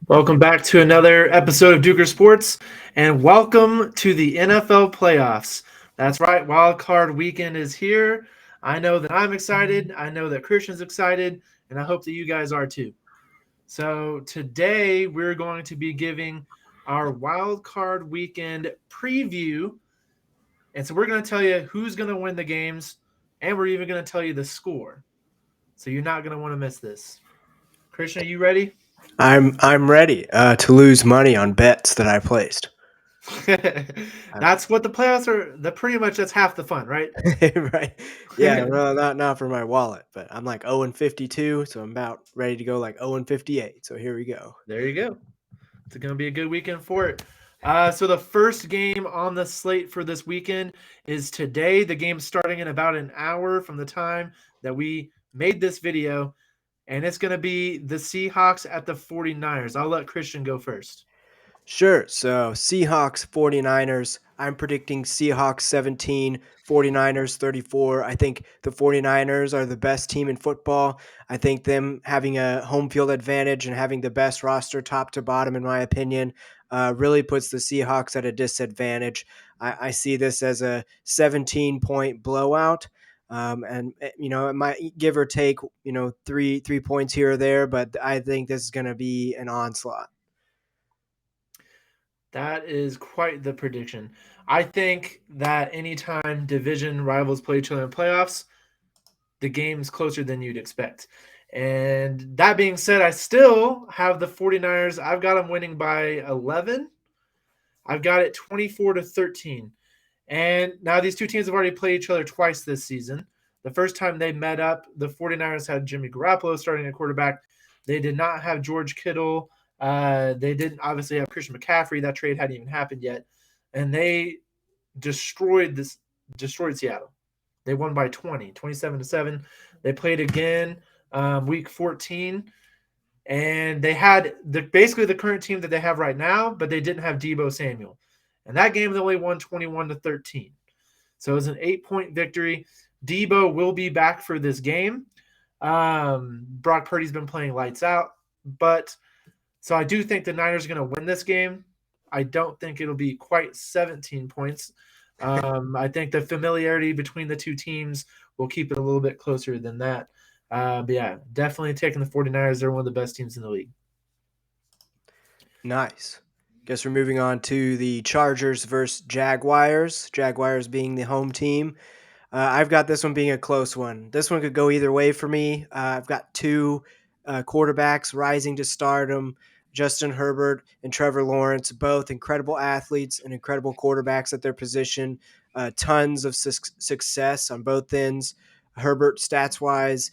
Welcome back to another episode of Dueker Sports, and welcome to the NFL playoffs. That's right, Wild Card Weekend is here. I know that I'm excited. I know that Christian's excited, and I hope that you guys are too. So today we're going to be giving our Wild Card Weekend preview, and so we're going to tell you who's going to win the games, and we're even going to tell you the score. So you're not going to want to miss this. Christian, are you ready? I'm ready to lose money on bets that I placed. I'm, That's what the playoffs are. The pretty much that's half the fun, right? right? Yeah, no, not for my wallet, but I'm like 0-52, so I'm about ready to go like 0-58. So here we go. There you go. It's going to be a good weekend for it. So the first game on the slate for this weekend is today. The game's starting in about an hour from the time that we made this video, and it's going to be the Seahawks at the 49ers. I'll let Christian go first. Sure. So Seahawks 49ers. I'm predicting Seahawks 17, 49ers 34. I think the 49ers are the best team in football. I think them having a home field advantage and having the best roster top to bottom, in my opinion, really puts the Seahawks at a disadvantage. I see this as a 17-point blowout. And it might give or take, three points here or there, but I think this is going to be an onslaught. That is quite the prediction. I think that anytime division rivals play each other in playoffs, the game's closer than you'd expect. And that being said, I still have the 49ers. I've got them winning by 11. I've got it 24-13. And now these two teams have already played each other twice this season. The first time they met up, the 49ers had Jimmy Garoppolo starting at quarterback. They did not have George Kittle. They didn't obviously have Christian McCaffrey. That trade hadn't even happened yet. And they destroyed Seattle. They won by 20, 27-7. They played again week 14, and they had basically the current team that they have right now, but they didn't have Deebo Samuel. And that game they only won 21-13. So it was an 8-point victory. Deebo will be back for this game. Brock Purdy's been playing lights out, but so I do think the Niners are going to win this game. I don't think it'll be quite 17 points. I think the familiarity between the two teams will keep it a little bit closer than that. But yeah, definitely taking the 49ers. They're one of the best teams in the league. Nice. Guess we're moving on to the Chargers versus Jaguars. Jaguars being the home team. I've got this one being a close one. This one could go either way for me. I've got two quarterbacks rising to stardom. Justin Herbert and Trevor Lawrence, both incredible athletes and incredible quarterbacks at their position. Tons of success on both ends. Herbert stats wise,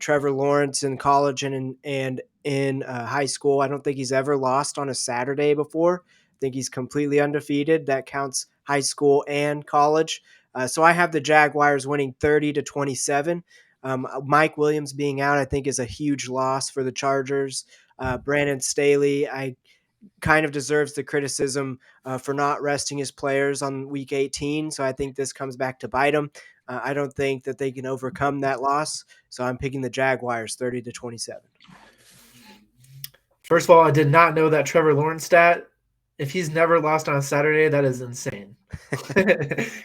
Trevor Lawrence in college and in high school. I don't think he's ever lost on a Saturday before. I think he's completely undefeated. That counts high school and college. So I have the Jaguars winning 30-27. Mike Williams being out, I think, is a huge loss for the Chargers. Brandon Staley, I kind of deserves the criticism for not resting his players on week 18. So I think this comes back to bite him. I don't think that they can overcome that loss. So I'm picking the Jaguars 30-27. First of all, I did not know that Trevor Lawrence stat. If he's never lost on a Saturday, that is insane,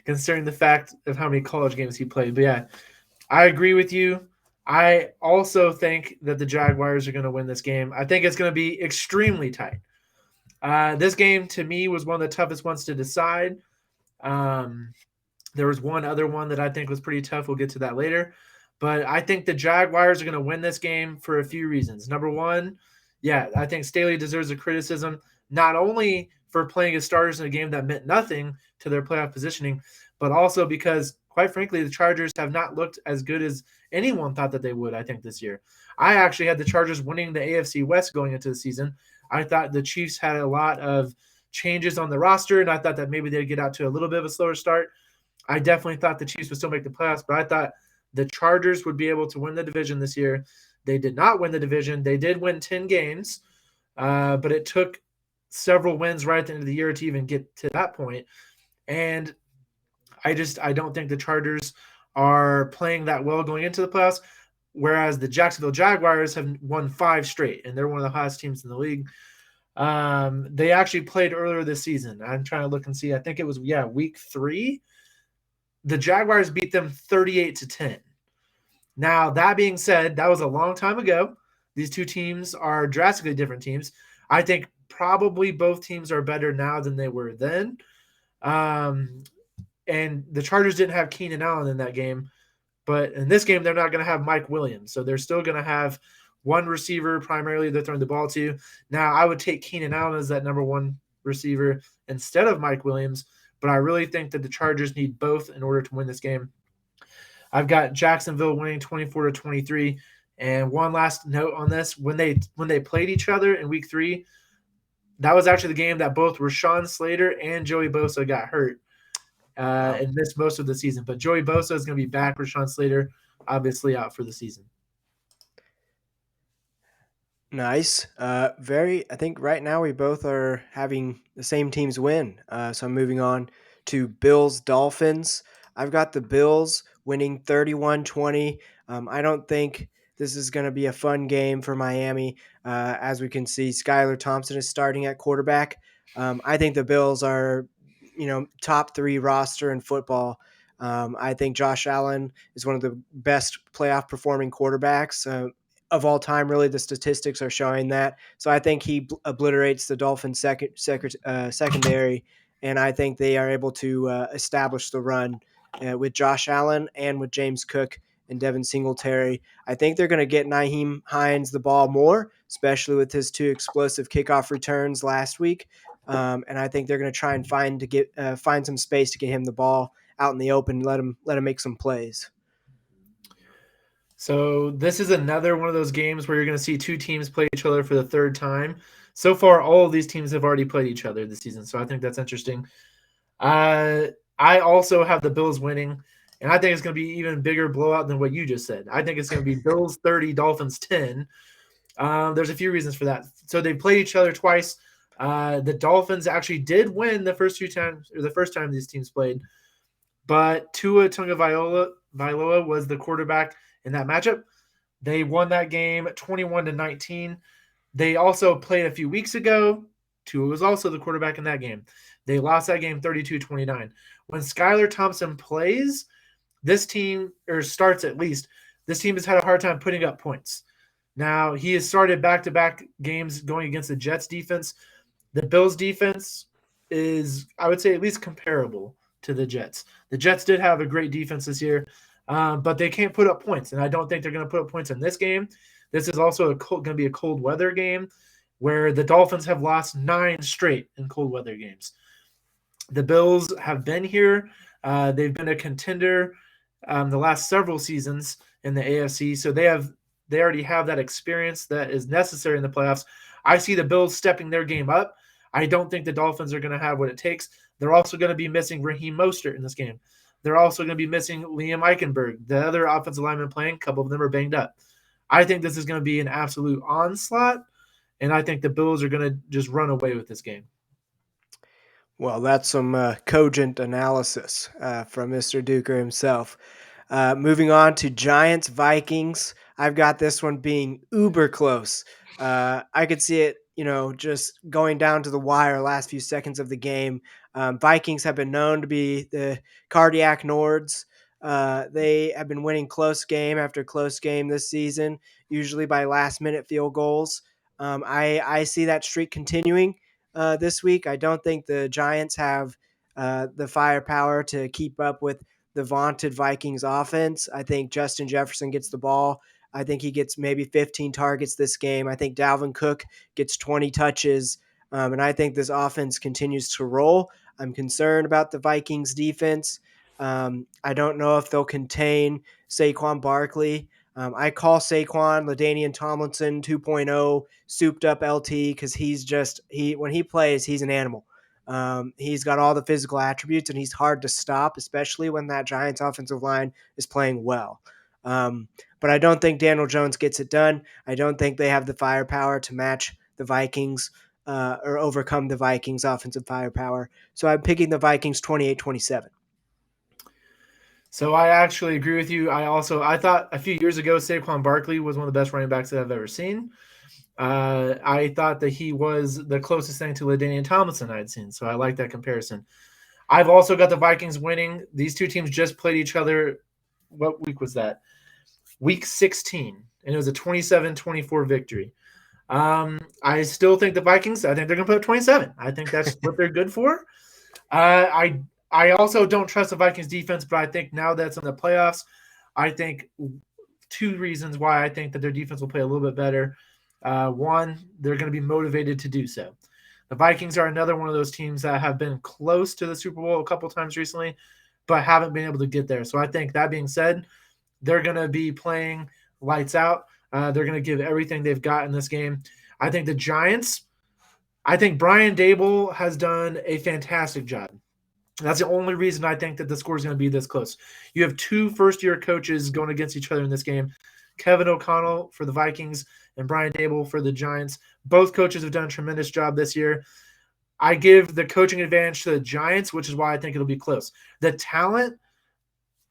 considering the fact of how many college games he played. But yeah, I agree with you. I also think that the Jaguars are going to win this game. I think it's going to be extremely tight. This game, to me, was one of the toughest ones to decide. Um, there was one other one that I think was pretty tough. We'll get to that later. But I think the Jaguars are going to win this game for a few reasons. Number one, yeah, I think Staley deserves a criticism, not only for playing his starters in a game that meant nothing to their playoff positioning, but also because, quite frankly, the Chargers have not looked as good as anyone thought that they would, I think, this year. I actually had the Chargers winning the AFC West going into the season. I thought the Chiefs had a lot of changes on the roster, and I thought that maybe they'd get out to a little bit of a slower start. I definitely thought the Chiefs would still make the playoffs, but I thought the Chargers would be able to win the division this year. They did not win the division. They did win 10 games, but it took several wins right at the end of the year to even get to that point. And I don't think the Chargers are playing that well going into the playoffs, whereas the Jacksonville Jaguars have won 5 straight, and they're one of the hottest teams in the league. They actually played earlier this season. I'm trying to look and see. I think it was week 3. The Jaguars beat them 38-10. Now that being said, that was a long time ago. These two teams are drastically different teams. I think probably both teams are better now than they were then. Um, and the Chargers didn't have Keenan Allen in that game, but in this game they're not going to have Mike Williams, so they're still going to have one receiver primarily they're throwing the ball to. Now I would take Keenan Allen as that number one receiver instead of Mike Williams, but I really think that the Chargers need both in order to win this game. I've got Jacksonville winning 24-23. And one last note on this: when they played each other in Week 3, that was actually the game that both Rashawn Slater and Joey Bosa got hurt Wow. and missed most of the season. But Joey Bosa is going to be back. Rashawn Slater obviously out for the season. Nice. I think right now we both are having the same teams win. So I'm moving on to Bills Dolphins. I've got the Bills winning 31-20. I don't think this is going to be a fun game for Miami. As we can see, Skylar Thompson is starting at quarterback. I think the Bills are, top 3 roster in football. I think Josh Allen is one of the best playoff performing quarterbacks. Of all time, really, the statistics are showing that. So I think he obliterates the Dolphins' secondary, and I think they are able to establish the run with Josh Allen and with James Cook and Devin Singletary. I think they're going to get Nyheim Hines the ball more, especially with his 2 explosive kickoff returns last week. And I think they're going to try and find some space to get him the ball out in the open, let him make some plays. So this is another one of those games where you're going to see two teams play each other for the third time. So far, all of these teams have already played each other this season, so I think that's interesting. I also have the Bills winning, and I think it's going to be even bigger blowout than what you just said. I think it's going to be Bills 30, Dolphins 10. There's a few reasons for that. So they played each other twice. The Dolphins actually did win the first time these teams played, but Tua Tagovailoa was the quarterback in that matchup. They won that game 21-19. They also played a few weeks ago. Tua was also the quarterback in that game. They lost that game 32-29. When Skylar Thompson plays, this team, or starts at least, this team has had a hard time putting up points. Now, he has started back-to-back games going against the Jets defense. The Bills defense is, I would say, at least comparable to the Jets. The Jets did have a great defense this year, but they can't put up points, and I don't think they're going to put up points in this game. This is also going to be a cold weather game where the Dolphins have lost 9 straight in cold weather games. The Bills have been here. They've been a contender the last several seasons in the AFC, so they already have that experience that is necessary in the playoffs. I see the Bills stepping their game up. I don't think the Dolphins are going to have what it takes. They're also going to be missing Raheem Mostert in this game. They're also going to be missing Liam Eichenberg. The other offensive linemen playing, a couple of them are banged up. I think this is going to be an absolute onslaught, and I think the Bills are going to just run away with this game. Well, that's some cogent analysis from Mr. Dueker himself. Moving on to Giants Vikings, I've got this one being uber close. I could see it, just going down to the wire last few seconds of the game. Vikings have been known to be the cardiac Nords. They have been winning close game after close game this season, usually by last minute field goals. I see that streak continuing this week. I don't think the Giants have the firepower to keep up with the vaunted Vikings offense. I think Justin Jefferson gets the ball. I think he gets maybe 15 targets this game. I think Dalvin Cook gets 20 touches. And I think this offense continues to roll. I'm concerned about the Vikings defense. I don't know if they'll contain Saquon Barkley. I call Saquon LaDainian Tomlinson 2.0 souped up LT because when he plays, he's an animal. He's got all the physical attributes, and he's hard to stop, especially when that Giants offensive line is playing well. But I don't think Daniel Jones gets it done. I don't think they have the firepower to match the Vikings or overcome the Vikings' offensive firepower. So I'm picking the Vikings 28-27. So I actually agree with you. I thought a few years ago Saquon Barkley was one of the best running backs that I've ever seen. I thought that he was the closest thing to LaDainian Tomlinson I'd seen, so I like that comparison. I've also got the Vikings winning. These two teams just played each other. What week was that? Week 16, and it was a 27-24 victory. I still think the Vikings, I think they're going to put up 27. I think that's what they're good for. I also don't trust the Vikings defense, but I think now that's in the playoffs, I think two reasons why I think that their defense will play a little bit better. One, they're going to be motivated to do so. The Vikings are another one of those teams that have been close to the Super Bowl a couple times recently, but haven't been able to get there. So I think that being said, they're going to be playing lights out. They're going to give everything they've got in this game. I think the Giants, I think Brian Dable has done a fantastic job. That's the only reason I think that the score is going to be this close. You have two first-year coaches going against each other in this game. Kevin O'Connell for the Vikings and Brian Dable for the Giants. Both coaches have done a tremendous job this year. I give the coaching advantage to the Giants, which is why I think it'll be close. The talent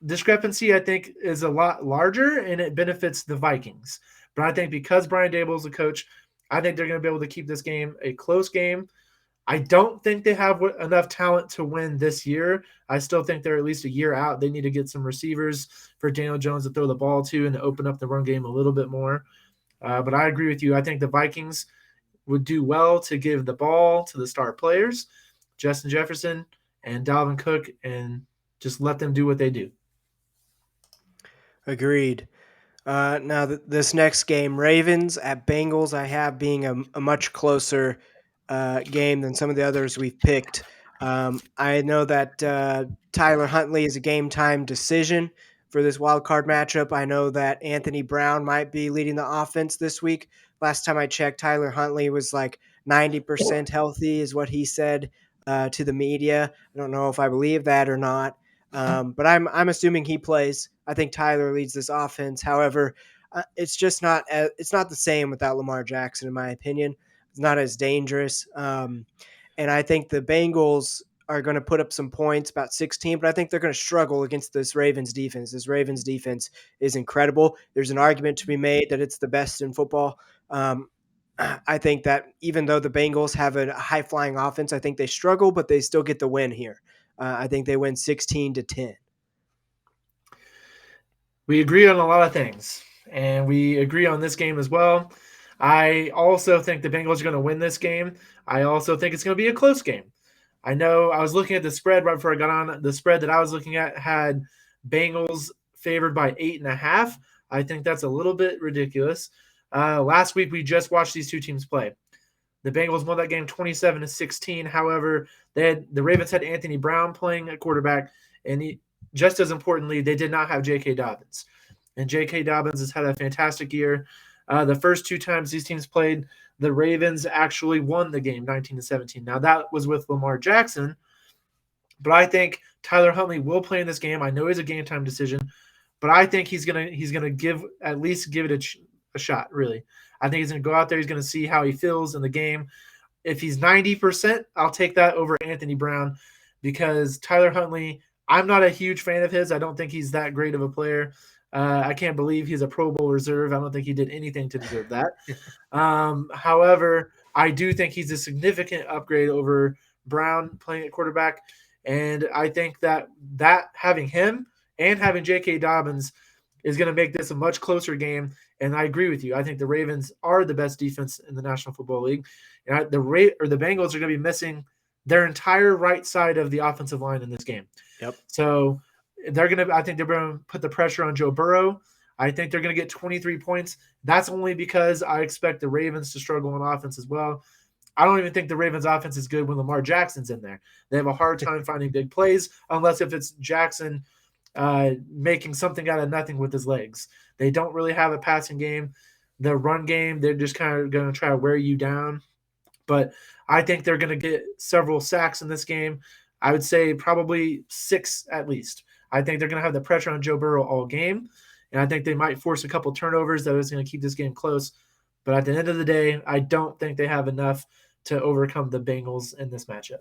discrepancy, I think, is a lot larger, and it benefits the Vikings. But I think because Brian Dable is the coach, I think they're going to be able to keep this game a close game. I don't think they have enough talent to win this year. I still think they're at least a year out. They need to get some receivers for Daniel Jones to throw the ball to and to open up the run game a little bit more. But I agree with you. I think the Vikings would do well to give the ball to the star players, Justin Jefferson and Dalvin Cook, and just let them do what they do. Agreed. Now, this next game, Ravens at Bengals, I have being a much closer game than some of the others we've picked. I know that Tyler Huntley is a game time decision for this wild card matchup. I know that Anthony Brown might be leading the offense this week. Last time I checked, Tyler Huntley was like 90% healthy, is what he said to the media. I don't know if I believe that or not. But I'm assuming he plays. I think Tyler leads this offense. However, it's just not it's not the same without Lamar Jackson, in my opinion. It's not as dangerous. And I think the Bengals are going to put up some points, about 16, but I think they're going to struggle against this Ravens defense. This Ravens defense is incredible. There's an argument to be made that it's the best in football. I think that even though the Bengals have a high flying offense, I think they struggle, but they still get the win here. I think they win 16-10. We agree on a lot of things, and we agree on this game as well. I also think the Bengals are going to win this game. I also think it's going to be a close game. I know I was looking at the spread right before I got on. The spread that I was looking at had Bengals favored by 8.5. I think that's a little bit ridiculous. Last week we just watched these two teams play. The Bengals won that game 27-16. However, the Ravens had Anthony Brown playing at quarterback, and just as importantly, they did not have J.K. Dobbins. And J.K. Dobbins has had a fantastic year. The first two times these teams played, the Ravens actually won the game 19-17. Now, that was with Lamar Jackson, but I think Tyler Huntley will play in this game. I know he's a game-time decision, but I think he's gonna give it a shot, really. I think he's going to go out there. He's going to see how he feels in the game. If he's 90%, I'll take that over Anthony Brown because Tyler Huntley, I'm not a huge fan of his. I don't think he's that great of a player. I can't believe he's a Pro Bowl reserve. I don't think he did anything to deserve that. However, I do think he's a significant upgrade over Brown playing at quarterback. And I think that having him and having J.K. Dobbins is going to make this a much closer game. And I agree with you. I think the Ravens are the best defense in the National Football League. And the Bengals are going to be missing their entire right side of the offensive line in this game. Yep. So I think they're going to put the pressure on Joe Burrow. I think they're going to get 23 points. That's only because I expect the Ravens to struggle on offense as well. I don't even think the Ravens offense is good when Lamar Jackson's in there. They have a hard time finding big plays unless if it's Jackson making something out of nothing with his legs. They don't really have a passing game. The run game, they're just kind of going to try to wear you down. But I think they're going to get several sacks in this game. I would say probably 6 at least. I think they're going to have the pressure on Joe Burrow all game. And I think they might force a couple turnovers that is going to keep this game close. But at the end of the day, I don't think they have enough to overcome the Bengals in this matchup.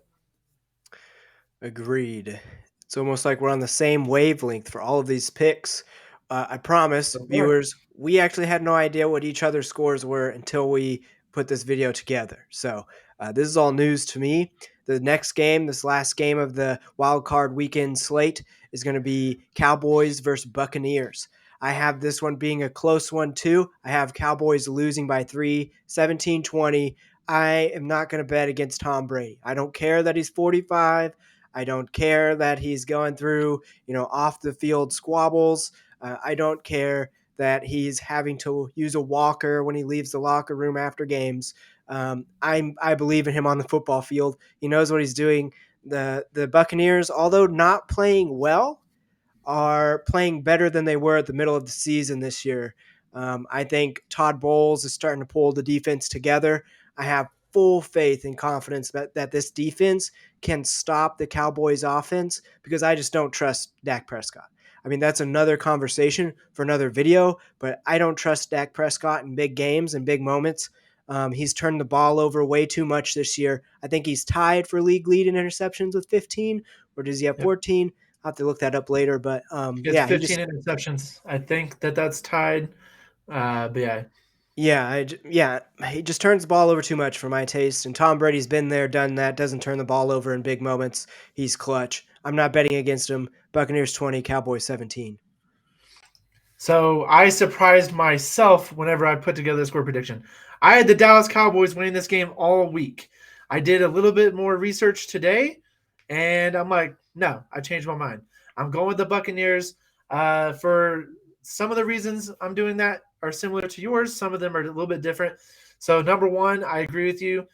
Agreed. It's almost like we're on the same wavelength for all of these picks. I promise, viewers, we actually had no idea what each other's scores were until we put this video together. So this is all news to me. The next game, this last game of the wild card weekend slate, is going to be Cowboys versus Buccaneers. I have this one being a close one too. I have Cowboys losing by 3, 17-20. I am not going to bet against Tom Brady. I don't care that he's 45. I don't care that he's going through, off the field squabbles. I don't care that he's having to use a walker when he leaves the locker room after games. I believe in him on the football field. He knows what he's doing. The Buccaneers, although not playing well, are playing better than they were at the middle of the season this year. I think Todd Bowles is starting to pull the defense together. I have full faith and confidence that this defense can stop the Cowboys offense because I just don't trust Dak Prescott. I mean, that's another conversation for another video, but I don't trust Dak Prescott in big games and big moments. He's turned the ball over way too much this year. I think he's tied for league lead in interceptions with 15, or does he have Yep. 14? I'll have to look that up later, but He has 15 interceptions. I think that's tied. But he just turns the ball over too much for my taste. And Tom Brady's been there, done that. Doesn't turn the ball over in big moments. He's clutch. I'm not betting against him. Buccaneers 20, Cowboys 17. So I surprised myself whenever I put together the score prediction. I had the Dallas Cowboys winning this game all week. I did a little bit more research today, and I'm like, no, I changed my mind. I'm going with the Buccaneers. For some of the reasons I'm doing that are similar to yours. Some of them are a little bit different. So number one, I agree with you.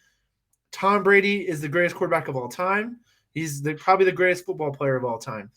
Tom Brady is the greatest quarterback of all time. He's probably the greatest football player of all time.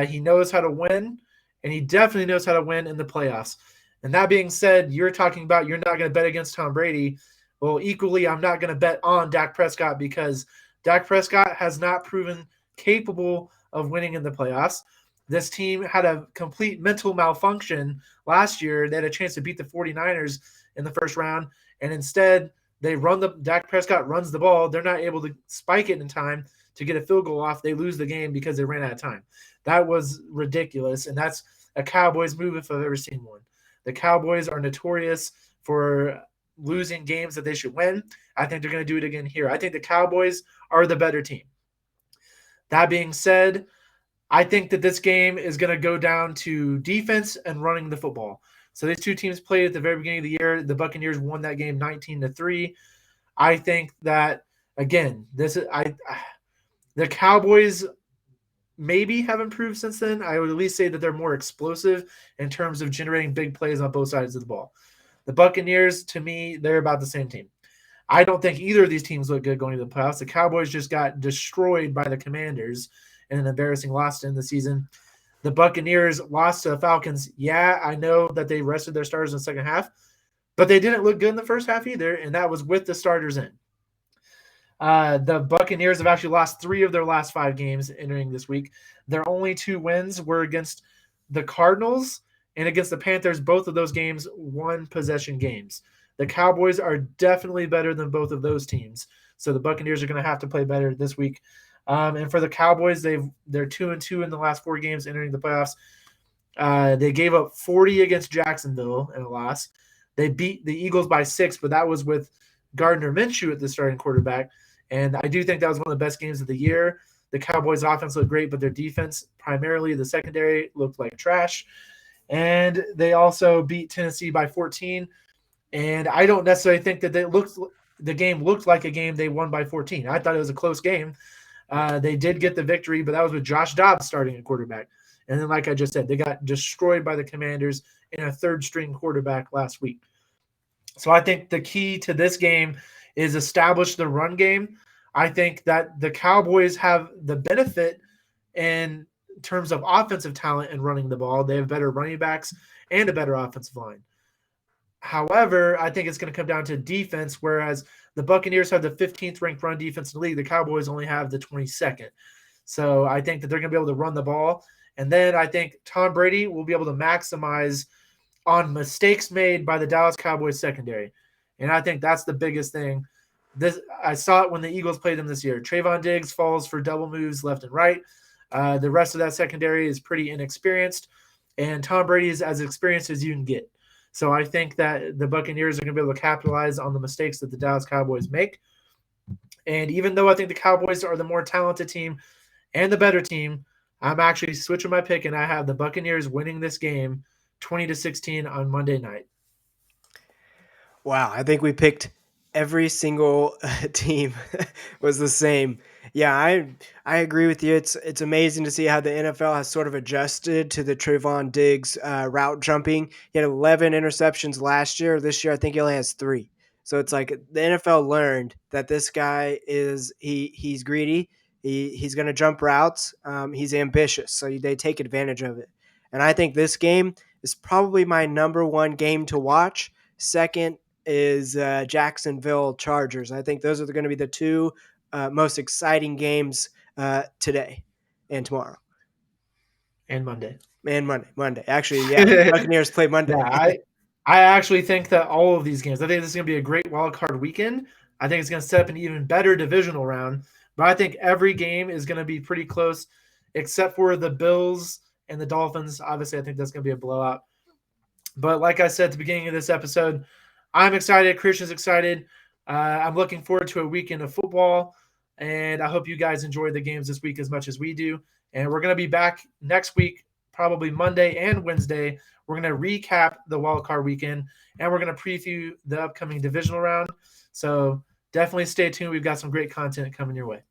He knows how to win, and he definitely knows how to win in the playoffs. And that being said, you're talking about you're not going to bet against Tom Brady. Well, equally, I'm not going to bet on Dak Prescott because Dak Prescott has not proven capable of winning in the playoffs. This team had a complete mental malfunction last year. They had a chance to beat the 49ers in the first round, and instead Dak Prescott runs the ball. They're not able to spike it in time to get a field goal off. They lose the game because they ran out of time. That was ridiculous, and that's a Cowboys move if I've ever seen one. The Cowboys are notorious for losing games that they should win. I think they're going to do it again here. I think the Cowboys are the better team. That being said, I think that this game is going to go down to defense and running the football. So these two teams played at the very beginning of the year. The Buccaneers won that game 19-3. I think that again, the Cowboys maybe have improved since then. I would at least say that they're more explosive in terms of generating big plays on both sides of the ball. The Buccaneers, to me, they're about the same team. I don't think either of these teams look good going to the playoffs. The Cowboys just got destroyed by the Commanders in an embarrassing loss to end the season. The Buccaneers lost to the Falcons. Yeah, I know that they rested their starters in the second half, but they didn't look good in the first half either, and that was with the starters in. The Buccaneers have actually lost 3 of their last 5 games entering this week. Their only 2 wins were against the Cardinals and against the Panthers. Both of those games, 1-possession games. The Cowboys are definitely better than both of those teams. So the Buccaneers are going to have to play better this week. And for the Cowboys, they're 2-2 in the last 4 games entering the playoffs. They gave up 40 against Jacksonville in a loss. They beat the Eagles by 6, but that was with Gardner Minshew at the starting quarterback. And I do think that was one of the best games of the year. The Cowboys' offense looked great, but their defense, primarily the secondary, looked like trash. And they also beat Tennessee by 14. And I don't necessarily think that the game looked like a game they won by 14. I thought it was a close game. They did get the victory, but that was with Josh Dobbs starting at quarterback. And then, like I just said, they got destroyed by the Commanders in a third-string quarterback last week. So I think the key to this game is establish the run game. I think that the Cowboys have the benefit in terms of offensive talent and running the ball. They have better running backs and a better offensive line. However, I think it's going to come down to defense, whereas the Buccaneers have the 15th ranked run defense in the league. The Cowboys only have the 22nd. So I think that they're going to be able to run the ball. And then I think Tom Brady will be able to maximize on mistakes made by the Dallas Cowboys secondary. And I think that's the biggest thing. I saw it when the Eagles played them this year. Trayvon Diggs falls for double moves left and right. The rest of that secondary is pretty inexperienced. And Tom Brady is as experienced as you can get. So I think that the Buccaneers are going to be able to capitalize on the mistakes that the Dallas Cowboys make. And even though I think the Cowboys are the more talented team and the better team, I'm actually switching my pick, and I have the Buccaneers winning this game 20-16 on Monday night. Wow, I think we picked every single team was the same. Yeah, I agree with you. It's amazing to see how the NFL has sort of adjusted to the Trayvon Diggs route jumping. He had 11 interceptions last year. This year, I think he only has 3. So it's like the NFL learned that this guy he's greedy. He's going to jump routes. He's ambitious, so they take advantage of it. And I think this game is probably my number one game to watch. Second is Jacksonville Chargers. I think those are going to be the two most exciting games today and tomorrow And Monday. and Monday. Actually, yeah, Buccaneers play Monday. Yeah, I actually think that all of these games, I think this is going to be a great wild card weekend. I think it's going to set up an even better divisional round. But I think every game is going to be pretty close, except for the Bills and the Dolphins. Obviously, I think that's going to be a blowout. But like I said at the beginning of this episode, I'm excited. Christian's excited. I'm looking forward to a weekend of football. And I hope you guys enjoy the games this week as much as we do. And we're going to be back next week, probably Monday and Wednesday. We're going to recap the wild card weekend, and we're going to preview the upcoming divisional round. So definitely stay tuned. We've got some great content coming your way.